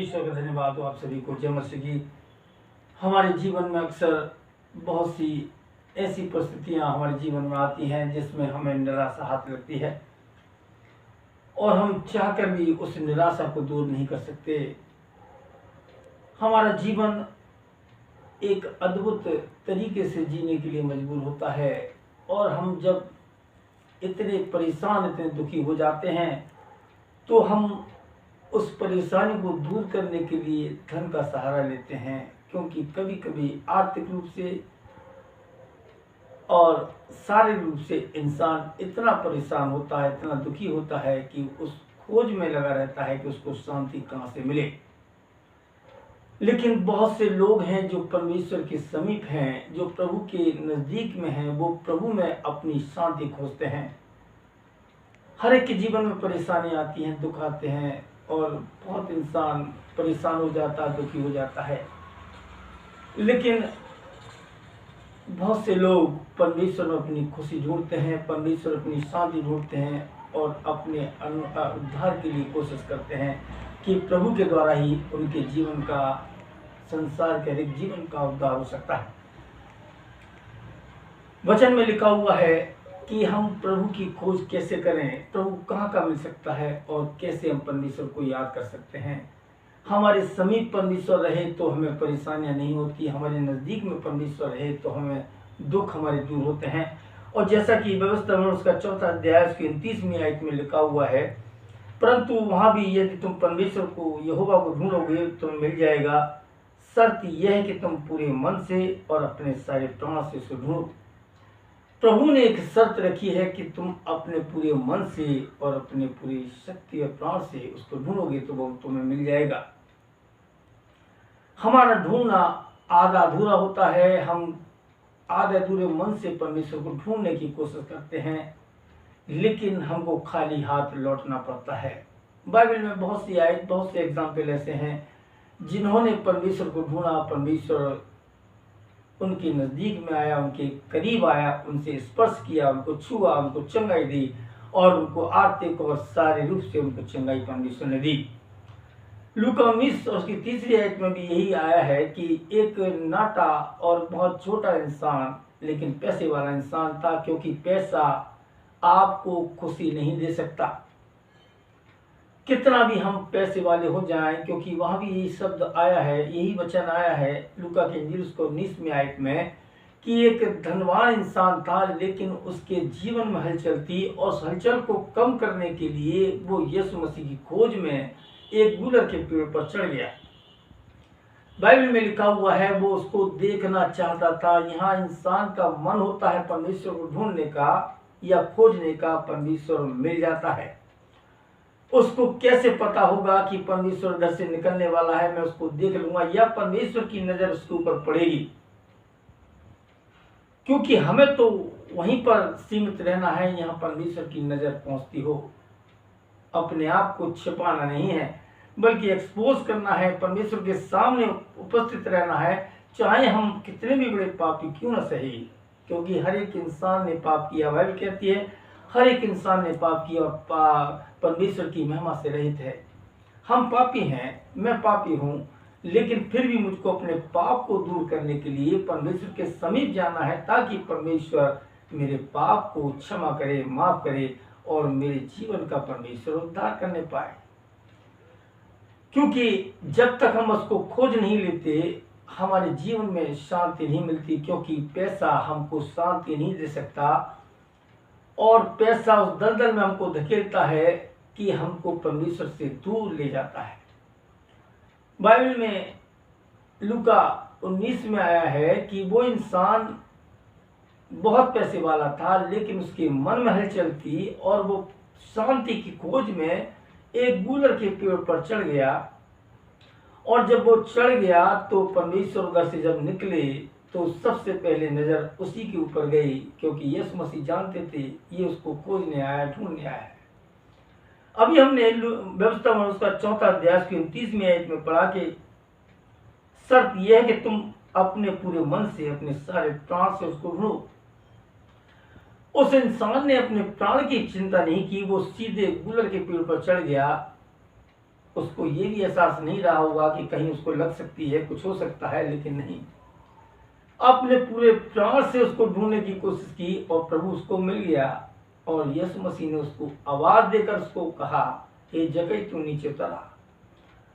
ईश्वर का धन्यवाद हो आप सभी को। जय मसीह की। हमारे जीवन में अक्सर बहुत सी ऐसी परिस्थितियां हमारे जीवन में आती हैं जिसमें हमें निराशा हाथ लगती है और हम चाहकर भी उस निराशा को दूर नहीं कर सकते। हमारा जीवन एक अद्भुत तरीके से जीने के लिए मजबूर होता है और हम जब इतने परेशान, इतने दुखी हो जाते हैं तो हम उस परेशानी को दूर करने के लिए धन का सहारा लेते हैं, क्योंकि कभी कभी आर्थिक रूप से और शारीरिक रूप से इंसान इतना परेशान होता है, इतना दुखी होता है कि उस खोज में लगा रहता है कि उसको शांति कहाँ से मिले। लेकिन बहुत से लोग हैं जो परमेश्वर के समीप हैं, जो प्रभु के नज़दीक में हैं, वो प्रभु में अपनी शांति खोजते हैं। हर एक के जीवन में परेशानी आती हैं, दुख आते हैं और बहुत इंसान परेशान हो जाता है, दुखी हो जाता है। लेकिन बहुत से लोग परमेश्वर में अपनी खुशी ढूंढते हैं, परमेश्वर अपनी शांति ढूंढते हैं और अपने उद्धार के लिए कोशिश करते हैं कि प्रभु के द्वारा ही उनके जीवन का, संसार के हर एक जीवन का उद्धार हो सकता है। वचन में लिखा हुआ है कि हम प्रभु की खोज कैसे करें, प्रभु कहाँ का मिल सकता है और कैसे हम परमेश्वर को याद कर सकते हैं। हमारे समीप परमेश्वर रहे तो हमें परेशानियां नहीं होती, हमारे नज़दीक में परमेश्वर रहे तो हमें दुख हमारे दूर होते हैं। और जैसा कि व्यवस्था में उसका 4 अध्याय उसकी 29वीं आयत में लिखा हुआ है, परंतु वहाँ भी यदि तुम परमेश्वर को, यहोवा को ढूंढोगे तो मिल जाएगा। शर्त यह है कि तुम पूरे मन से और अपने सारे प्राण से उसे ढूंढो। प्रभु ने एक शर्त रखी है कि तुम अपने पूरे मन से और अपने पूरी शक्ति और प्राण से उसको ढूंढोगे तो वो तुम्हें मिल जाएगा। हमारा ढूंढना आधा अधूरा होता है। हम आधे अधूरे मन से परमेश्वर को ढूंढने की कोशिश करते हैं, लेकिन हमको खाली हाथ लौटना पड़ता है। बाइबल में बहुत सी आयत, बहुत से एग्जाम्पल ऐसे हैं जिन्होंने परमेश्वर को ढूंढा, परमेश्वर उनके नज़दीक में आया, उनके करीब आया, उनसे स्पर्श किया, उनको छुआ, उनको चंगाई दी और उनको आर्थिक और शारीरिक रूप से उनको चंगाई परमेश्वर ने दी। लूका 19 और उसकी 3री आयत में भी यही आया है कि एक नाटा और बहुत छोटा इंसान लेकिन पैसे वाला इंसान था, क्योंकि पैसा आपको खुशी नहीं दे सकता। कितना भी हम पैसे वाले हो जाएं, क्योंकि वहां भी यही शब्द आया है, यही वचन आया है लूका के इंजील उसको 19वीं आयत में कि एक धनवान इंसान था लेकिन उसके जीवन में हलचल थी और उस हलचल को कम करने के लिए वो यीशु मसीह की खोज में एक गुलर के पेड़ पर चढ़ गया। बाइबल में लिखा हुआ है वो उसको देखना चाहता था। यहाँ इंसान का मन होता है परमेश्वर को ढूंढने का या खोजने का, परमेश्वर मिल जाता है। उसको कैसे पता होगा कि परमेश्वर घर से निकलने वाला है, मैं उसको देख लूंगा, या परमेश्वर की नजर उसके ऊपर पड़ेगी, क्योंकि हमें तो वहीं पर सीमित रहना है, यहाँ परमेश्वर की नजर पहुंचती हो। अपने आप को छिपाना नहीं है बल्कि एक्सपोज करना है, परमेश्वर के सामने उपस्थित रहना है, चाहे हम कितने भी बड़े पापी क्यों न सही, क्योंकि हर एक इंसान ने पाप किया। बाइबल कहती है हर एक इंसान ने पाप किया और परमेश्वर की महिमा से रहित है। हम पापी हैं, मैं पापी हूँ, लेकिन फिर भी मुझको अपने पाप को दूर करने के लिए परमेश्वर के समीप जाना है, ताकि परमेश्वर मेरे पाप को क्षमा करे, माफ करे और मेरे जीवन का परमेश्वर उद्धार करने पाए। क्योंकि जब तक हम उसको खोज नहीं लेते हमारे जीवन में शांति नहीं मिलती, क्योंकि पैसा हमको शांति नहीं दे सकता और पैसा उस दलदल में हमको धकेलता है कि हमको परमेश्वर से दूर ले जाता है। बाइबल में लूका 19 में आया है कि वो इंसान बहुत पैसे वाला था लेकिन उसके मन में हलचल थी और वो शांति की खोज में एक गूलर के पेड़ पर चढ़ गया। और जब वो चढ़ गया तो परमेश्वर उधर से जब निकले तो सबसे पहले नजर उसी के ऊपर गई, क्योंकि यीशु मसीह जानते थे ये उसको खोजने आया, ढूंढने आया है। अभी हमने व्यवस्था में उसका 4 अध्याय की 29वीं आयत में पढ़ा कि शर्त यह है कि तुम अपने पूरे मन से, अपने सारे प्राण से उसको ढूंढो। उस इंसान ने अपने प्राण की चिंता नहीं की, वो सीधे गुलर के पेड़ पर चढ़ गया उसको ये भी एहसास नहीं रहा होगा कि कहीं उसको लग सकती है, कुछ हो सकता है, लेकिन नहीं, अपने पूरे प्राण से उसको ढूंढने की कोशिश की और प्रभु उसको मिल गया। और यीशु मसीह ने उसको आवाज देकर उसको कहा, हे जक्कई तू नीचे उतर आ,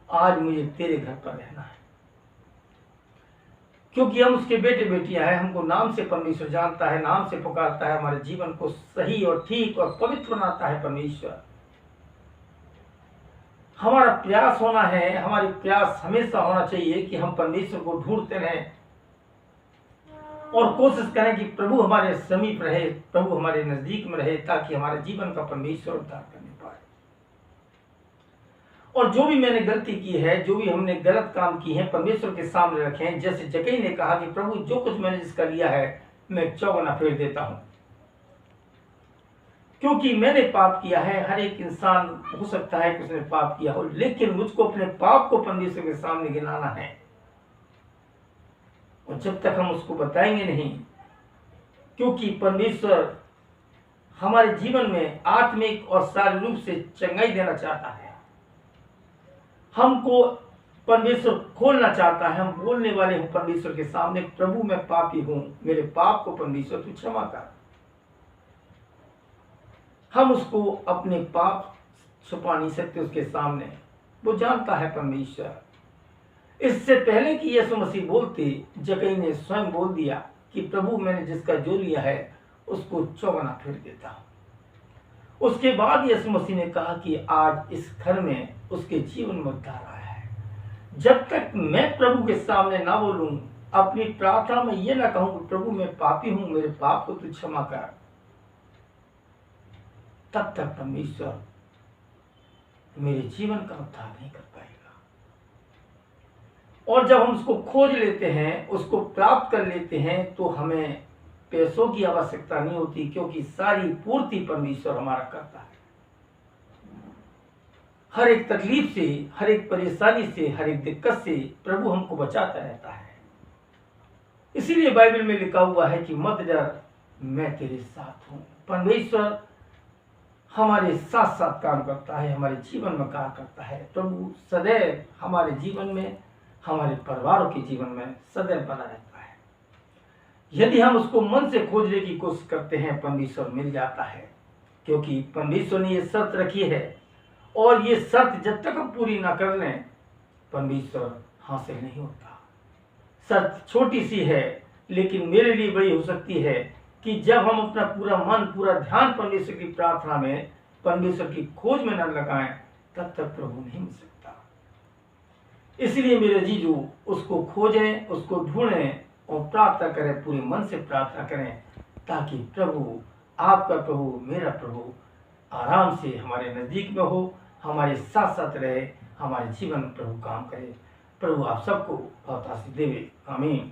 आज मुझे तेरे घर पर रहना है। क्योंकि हम उसके बेटे बेटियां हैं, हमको नाम से परमेश्वर जानता है, नाम से पुकारता है, हमारे जीवन को सही और ठीक और पवित्र बनाता है परमेश्वर। हमारा प्रयास होना है, हमारी प्रयास हमेशा होना चाहिए कि हम परमेश्वर को ढूंढते रहें और कोशिश करें कि प्रभु हमारे समीप रहे, प्रभु हमारे नजदीक में रहे, ताकि हमारे जीवन का परमेश्वर उद्धार करने पाए। और जो भी मैंने गलती की है, जो भी हमने गलत काम की है, परमेश्वर के सामने रखें। जैसे जक्कई ने कहा कि प्रभु जो कुछ मैंने जिसका लिया है मैं चौगुना फेर देता हूं, क्योंकि मैंने पाप किया है। हर एक इंसान हो सकता है कि उसने पाप किया हो, लेकिन मुझको अपने पाप को परमेश्वर के सामने गिनाना है। और जब तक हम उसको बताएंगे नहीं, क्योंकि परमेश्वर हमारे जीवन में आत्मिक और शारीरिक रूप से चंगाई देना चाहता है, हमको परमेश्वर खोलना चाहता है। हम बोलने वाले हैं परमेश्वर के सामने, प्रभु मैं पापी हूं, मेरे पाप को परमेश्वर तू क्षमा कर। हम उसको अपने पाप छुपा नहीं सकते उसके सामने, वो जानता है परमेश्वर। इससे पहले कि यीशु मसीह बोलते, जक्कई ने स्वयं बोल दिया कि प्रभु मैंने जिसका जो लिया है उसको चौगुना फेर देता हूं। उसके बाद यीशु मसीह ने कहा कि आज इस घर में उसके जीवन में उद्धार आया है। जब तक मैं प्रभु के सामने ना बोलूं, अपनी प्रार्थना में ये ना कहूं कि प्रभु मैं पापी हूं, मेरे पाप को तू क्षमा कर, तब तक परमेश्वर मेरे जीवन का उद्धार नहीं कर पाएगा। और जब हम उसको खोज लेते हैं, उसको प्राप्त कर लेते हैं, तो हमें पैसों की आवश्यकता नहीं होती, क्योंकि सारी पूर्ति परमेश्वर हमारा करता है। हर एक तकलीफ से, हर एक परेशानी से, हर एक दिक्कत से प्रभु हमको बचाता रहता है। इसीलिए बाइबल में लिखा हुआ है कि मत डर, मैं तेरे साथ हूं। परमेश्वर हमारे साथ साथ काम करता है, हमारे जीवन में काम करता है। प्रभु सदैव हमारे जीवन में, हमारे परिवारों के जीवन में सदैव बना रहता है। यदि हम उसको मन से खोजने की कोशिश करते हैं, परमेश्वर मिल जाता है, क्योंकि परमेश्वर ने ये शर्त रखी है। और ये शर्त जब तक हम पूरी ना कर लें, परमेश्वर हासिल नहीं होता। शर्त छोटी सी है, लेकिन मेरे लिए बड़ी हो सकती है कि जब हम अपना पूरा मन, पूरा ध्यान परमेश्वर की प्रार्थना में, परमेश्वर की खोज में न लगाएं, तब तक प्रभु नहीं मिल सकता। इसलिए मेरे जीजू, उसको खोजें, उसको ढूंढें और प्रार्थना करें, पूरे मन से प्रार्थना करें, ताकि प्रभु, आपका प्रभु, मेरा प्रभु आराम से हमारे नजदीक में हो, हमारे साथ साथ रहे, हमारे जीवन में प्रभु काम करे। प्रभु आप सबको बहुत आशीष देवे। आमीन।